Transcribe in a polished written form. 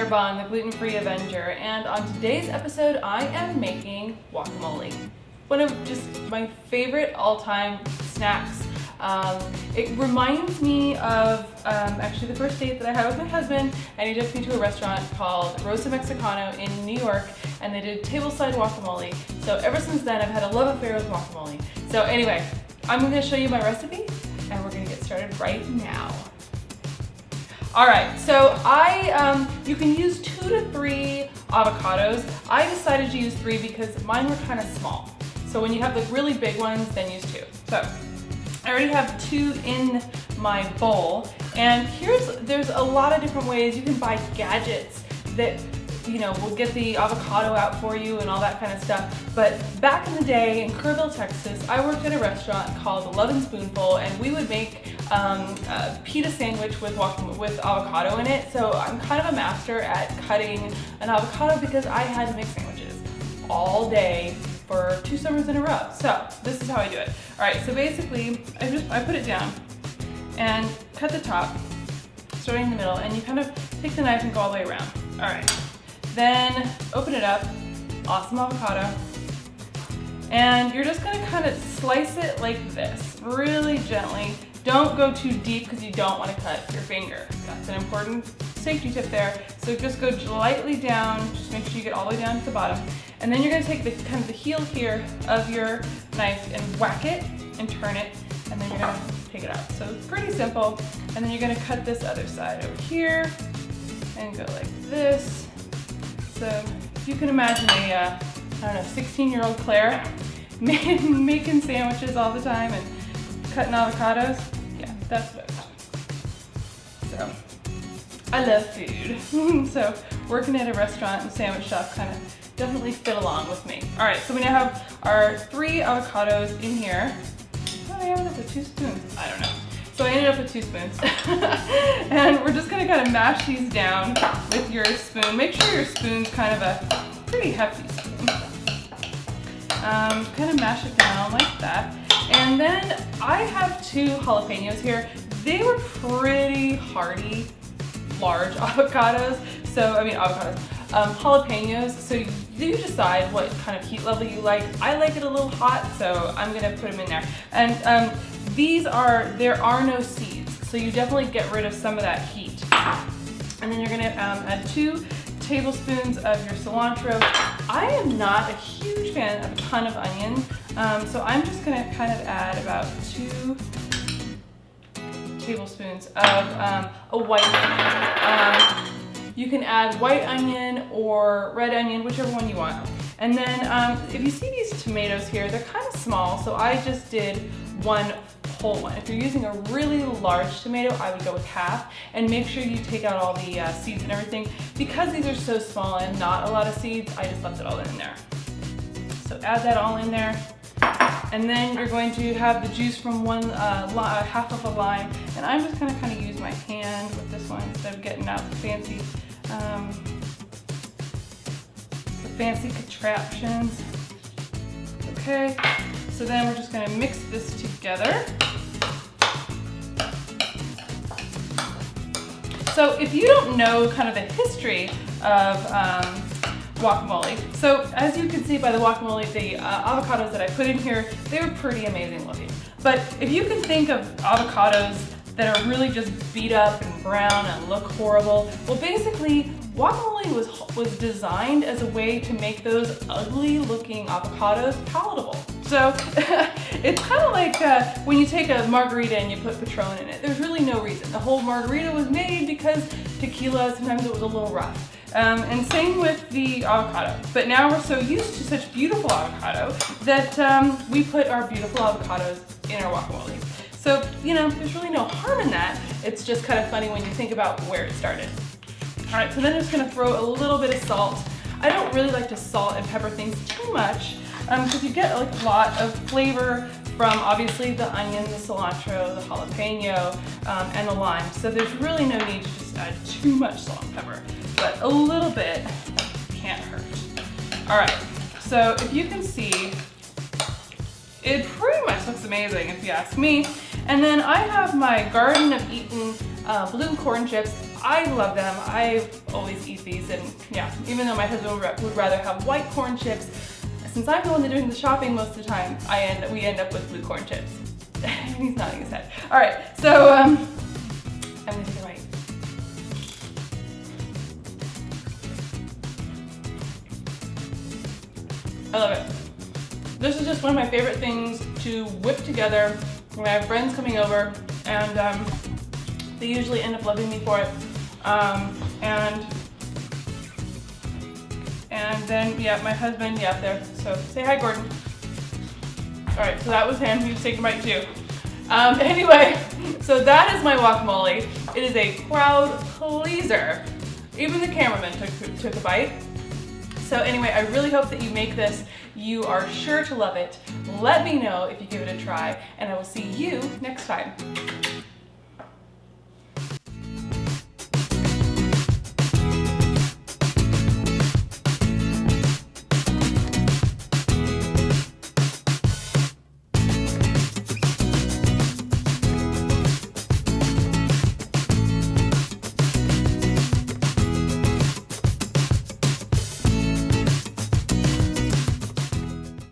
Bon, the gluten-free Avenger, and on today's episode I am making guacamole. One of just my favorite all-time snacks. It reminds me of actually the first date that I had with my husband, and he took me to a restaurant called Rosa Mexicano in New York, and they did tableside guacamole. So ever since then I've had a love affair with guacamole. So anyway, I'm going to show you my recipe and we're going to get started right now. Alright, so you can use 2 to 3 avocados. I decided to use 3 because mine were kind of small. So when you have the really big ones, then use 2. So I already have 2 in my bowl, and there's a lot of different ways. You can buy gadgets that will get the avocado out for you and all that kind of stuff. But back in the day in Kerrville, Texas, I worked at a restaurant called the Love and Spoonful, and we would make a pita sandwich with avocado in it. So I'm kind of a master at cutting an avocado because I had to make sandwiches all day for 2 summers in a row. So this is how I do it. All right, so basically I put it down and cut the top, starting in the middle, and you kind of take the knife and go all the way around. All right, then open it up, awesome avocado, and you're just gonna kind of slice it like this, really gently. Don't go too deep because you don't want to cut your finger. That's an important safety tip there. So just go lightly down, just make sure you get all the way down to the bottom. And then you're going to take the heel here of your knife and whack it and turn it, and then you're going to take it out. So it's pretty simple. And then you're going to cut this other side over here and go like this. So if you can imagine a, 16-year-old Claire making sandwiches all the time and cutting avocados, yeah, that's what I was doing. So I love food. So working at a restaurant and sandwich shop kind of definitely fit along with me. All right, so we now have our 3 avocados in here. How did I end up with 2 spoons? I don't know. So I ended up with 2 spoons. And we're just gonna kind of mash these down with your spoon. Make sure your spoon's kind of a pretty hefty spoon. Kind of mash it down like that. And then I have 2 jalapenos here. They were pretty hearty, large avocados. So, jalapenos. So you decide what kind of heat level you like. I like it a little hot, so I'm gonna put them in there. And there are no seeds, so you definitely get rid of some of that heat. And then you're gonna add 2 tablespoons of your cilantro. I am not a huge fan of a ton of onion, so I'm just gonna kind of add about 2 tablespoons of a white onion. You can add white onion or red onion, whichever one you want. And then if you see these tomatoes here, they're kind of small, so I just did 1 whole one. If you're using a really large tomato, I would go with half, and make sure you take out all the seeds and everything. Because these are so small and not a lot of seeds, I just left it all in there. So add that all in there. And then you're going to have the juice from half of a lime, and I'm just gonna kind of use my hand with this one instead of getting out the fancy contraptions. Okay, so then we're just gonna mix this together. So if you don't know kind of the history of guacamole. So as you can see by the guacamole, the avocados that I put in here, they were pretty amazing looking. But if you can think of avocados that are really just beat up and brown and look horrible, well basically guacamole was designed as a way to make those ugly looking avocados palatable. So it's kind of like when you take a margarita and you put Patron in it. There's really no reason. The whole margarita was made because tequila, sometimes it was a little rough. And same with the avocado. But now we're so used to such beautiful avocado that we put our beautiful avocados in our guacamole. So, there's really no harm in that. It's just kind of funny when you think about where it started. All right, so then I'm just gonna throw a little bit of salt. I don't really like to salt and pepper things too much because you get a lot of flavor from obviously the onion, the cilantro, the jalapeno, and the lime. So there's really no need to just add too much salt and pepper, but a little bit can't hurt. All right, so if you can see, it pretty much looks amazing if you ask me. And then I have my Garden of Eaten blue corn chips. I love them. I always eat these, and yeah, even though my husband would rather have white corn chips, since I'm the one doing the shopping most of the time, we end up with blue corn chips. He's nodding his head. All right, so I'm gonna take a bite. I love it. This is just one of my favorite things to whip together when I have friends coming over, and they usually end up loving me for it. And then, yeah, my husband, yeah, there. So say hi, Gordon. All right, so that was him. He was taking a bite too. Anyway, so that is my guacamole. It is a crowd pleaser. Even the cameraman took a bite. So anyway, I really hope that you make this. You are sure to love it. Let me know if you give it a try, and I will see you next time.